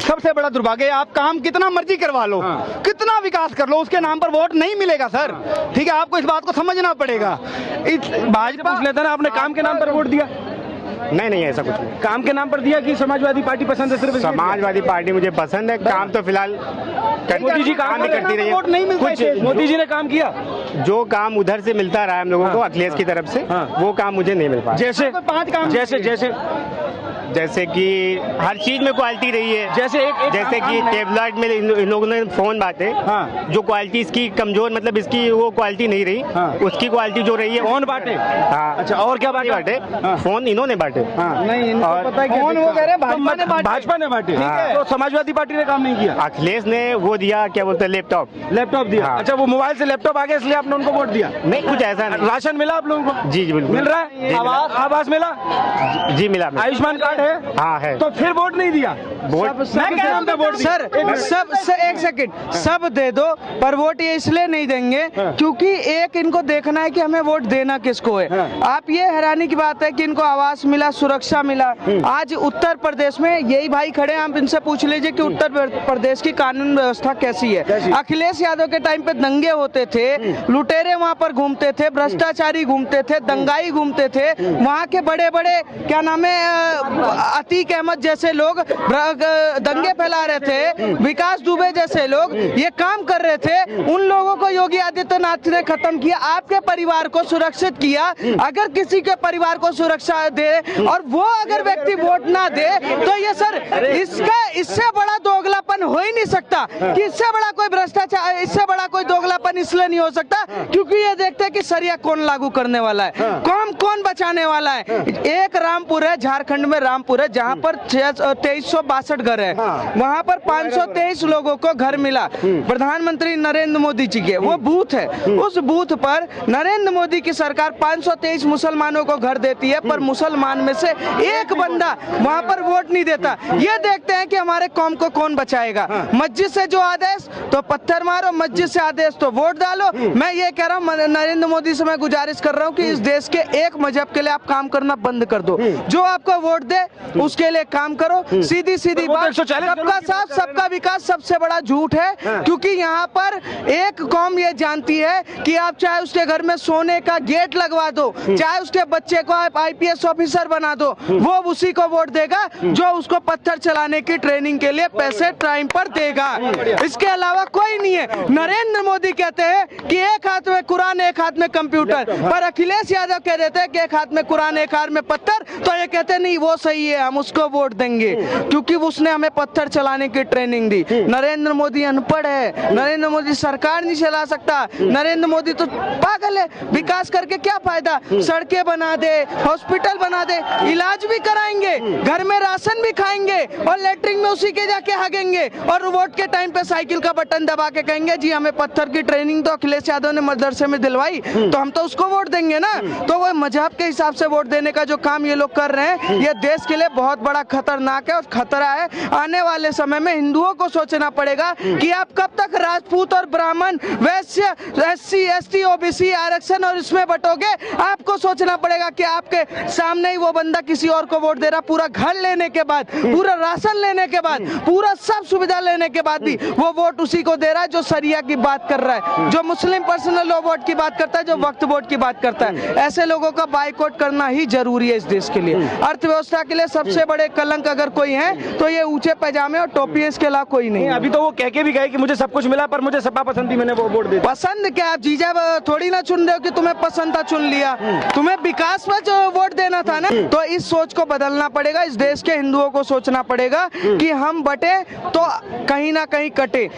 सबसे बड़ा दुर्भाग्य है, आप काम कितना मर्जी करवा लो, कितना विकास कर लो, उसके नाम पर वोट नहीं मिलेगा सर। ठीक है, आपको इस बात को समझना पड़ेगा। भाजपा पूछ लेता ना, आपने काम के नाम पर वोट दिया? नहीं, ऐसा कुछ नहीं। काम के नाम पर दिया कि समाजवादी पार्टी पसंद है? सिर्फ समाजवादी पार्टी मुझे पसंद है, काम तो फिलहाल मोदी जी काम नहीं करती रही है, वोट नहीं मिलता। कुछ मोदी जी ने काम किया? जो काम उधर से मिलता रहा है हम लोगों को अखिलेश की तरफ से, वो काम मुझे नहीं मिल पाया। जैसे 5 काम, जैसे कि हर चीज में क्वालिटी रही है। जैसे कि टेबलेट में इन लोगों ने फोन बांटे, जो क्वालिटी इसकी कमजोर, मतलब इसकी वो क्वालिटी नहीं रही, उसकी क्वालिटी जो रही है फोन बांटे। हाँ, अच्छा, और क्या बांटे? फोन इन्होंने बांटे। नहीं, इनको पता है फोन वो कह रहे हैं भाजपा ने बांटे। हाँ। तो समाजवादी पार्टी ने काम नहीं किया? अखिलेश ने वो दिया, क्या बोलते हैं, लैपटॉप दिया। हाँ। अच्छा, वो मोबाइल से लैपटॉप आ गया इसलिए आपने उनको वोट दिया? नहीं, कुछ ऐसा नहीं। राशन मिला आप लोगों को? जी बिल्कुल मिल रहा है। आवास मिला? जी मिला। आयुष्मान कार्ड है? हाँ है। तो फिर वोट नहीं दिया? वोट सर, एक सेकंड, सब दे दो, पर वोट ये इसलिए नहीं देंगे क्योंकि एक इनको देखना है कि हमें वोट देना किसको है। आप ये हैरानी की बात है कि इनको आवास मिला, सुरक्षा मिला। आज उत्तर प्रदेश में यही भाई खड़े हैं, आप इनसे पूछ लीजिए कि उत्तर प्रदेश की कानून व्यवस्था कैसी है। अखिलेश यादव के टाइम पे दंगे होते थे, लुटेरे वहाँ पर घूमते थे, भ्रष्टाचारी घूमते थे, दंगाई घूमते थे, वहाँ के बड़े बड़े क्या नाम है, अतीक अहमद जैसे लोग दंगे फैला रहे थे, विकास दुबे जैसे लोग ये काम कर रहे थे, उन लोगों को योगी आदित्यनाथ ने खत्म किया, आपके परिवार को सुरक्षित किया। अगर किसी के परिवार को सुरक्षा दे और वो अगर व्यक्ति वोट ना दे तो ये सर, इससे बड़ा दोगलापन हो ही नहीं सकता कि इससे बड़ा कोई भ्रष्टाचार, इससे बड़ा कोई दोगलापन इसलिए नहीं हो सकता क्योंकि ये देखते हैं कि सरिया कौन लागू करने वाला है, कौन बचाने वाला है। एक रामपुर है, झारखंड में रामपुर है, जहाँ पर 2362 घर है, वहाँ पर 523 लोगों को घर मिला प्रधानमंत्री नरेंद्र मोदी जी के, वो बूथ है। उस बूथ पर नरेंद्र मोदी की सरकार 523 मुसलमानों को घर देती है, पर मुसलमान में से एक बंदा वहाँ पर वोट नहीं देता। ये देखते हैं कि हमारे कौम को कौन बचाएगा। मस्जिद से जो आदेश तो पत्थर मारो, मस्जिद से आदेश तो वोट डालो। मैं ये कह रहा हूँ, नरेंद्र मोदी से मैं गुजारिश कर रहा हूँ कि इस देश के एक मजहब के लिए आप काम करना बंद कर दो, जो आपको वोट दे उसके लिए काम करो। सीधी बात, सबका साथ सबका विकास सबसे बड़ा झूठ है, क्योंकि यहाँ पर एक कौम ये जानती है कि आप चाहे उसके घर में सोने का गेट लगवा दो, चाहे उसके बच्चे को आप IPS ऑफिसर बना दो, वो उसी को वोट देगा जो उसको पत्थर चलाने की ट्रेनिंग के लिए पैसे टाइम पर देगा। इसके अलावा कोई नहीं है। नरेंद्र मोदी कहते हैं कि एक हाथ में कुरान एक हाथ में कंप्यूटर, पर अखिलेश यादव कह देते हैं कि एक हाथ में कुरान एक हाथ में पत्थर, तो ये कहते नहीं वो सही है, हम उसको वोट देंगे क्योंकि उसने हमें पत्थर चलाने की ट्रेनिंग दी। नरेंद्र मोदी अनपढ़ है, नरेंद्र मोदी सरकार नहीं चला सकता, नरेंद्र मोदी तो पागल है। विकास करके क्या फायदा? सड़कें बना दे, हॉस्पिटल बना दे, इलाज भी कराएंगे, घर में राशन भी खाएंगे और लेटरिन में उसी के जाके हागेंगे, और वोट के टाइम पे साइकिल का बटन दबा के कहेंगे जी हमें पत्थर की ट्रेनिंग तो अखिलेश यादव ने मदरसे में दिलवाई, तो हम तो उसको वोट देंगे ना। तो वो मजहब के हिसाब से वोट देने का जो काम ये लोग कर रहे हैं, ये देश के लिए बहुत बड़ा खतरनाक है और खतरा है। आने वाले समय में हिंदुओं को सोचना पड़ेगा कि आप कब तक राजपूत और ब्राह्मण, वैश्य, SC ST OBC आरक्षण और इसमें बटोगे। आपको सोचना पड़ेगा कि आपके सामने ही वो बंदा किसी और को वोट दे रहा, पूरा घर लेने के बाद, पूरा राशन लेने के बाद, पूरा सब सुविधा लेने के बाद भी वो वोट उसी को दे रहा है जो सरिया की बात कर रहा है, जो मुस्लिम पर्सनल लॉ वोट की बात करता है, जो वक्फ वोट की बात करता है। ऐसे लोगों का बाइकआउट करना ही जरूरी है इस देश के लिए। अर्थव्यवस्था के लिए सबसे बड़े कलंक अगर कोई है तो ये ऊंचे पैजामे और टोपी, इसके अलावा कोई नहीं। अभी तो वो कह के भी गए कि मुझे सब कुछ मिला पर मुझे सपा पसंद थी, मैंने वो वोट दिया। पसंद क्या, आप जीजा थोड़ी ना चुन रहे हो कि तुम्हें पसंद था चुन लिया, तुम्हें विकास पर जो वोट देना था ना। तो इस सोच को बदलना पड़ेगा, इस देश के हिंदुओं को सोचना पड़ेगा कि हम बटे तो कहीं ना कहीं कटे।